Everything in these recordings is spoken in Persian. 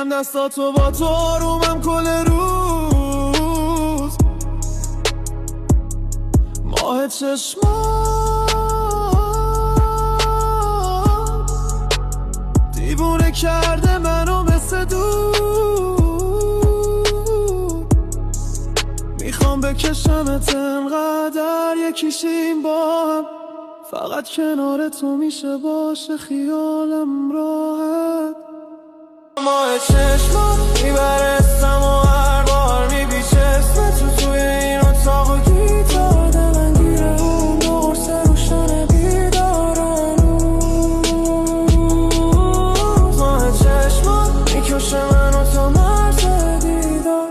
بگیرم دستاتو با تو آرومم کل روز. ماه چشمات دیوونه کرده منو مثل دود. میخوام بکشمت انقدر یکیشیم با هم، فقط کنار تو میشه باشه خیالم راحت. ماه چشمات میبره اسم و هر بار میبیچه اسم تو توی این اتاق و گیتار دلنگیره اون قرص روشن بیدارانوز. ماه چشمات میکشه منو تا مرز دیدار.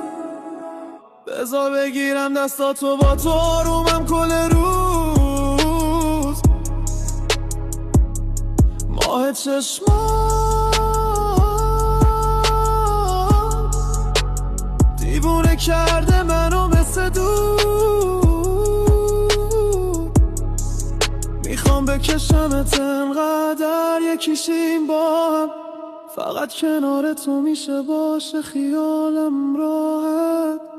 بذار بگیرم دستاتو با تو آرومم کل روز. ماه چشمات دیوونه کرده منو مثل دود. میخوام بکشمت انقدر یکیشیم با هم، فقط کنار تو میشه باشه خیالم راحت.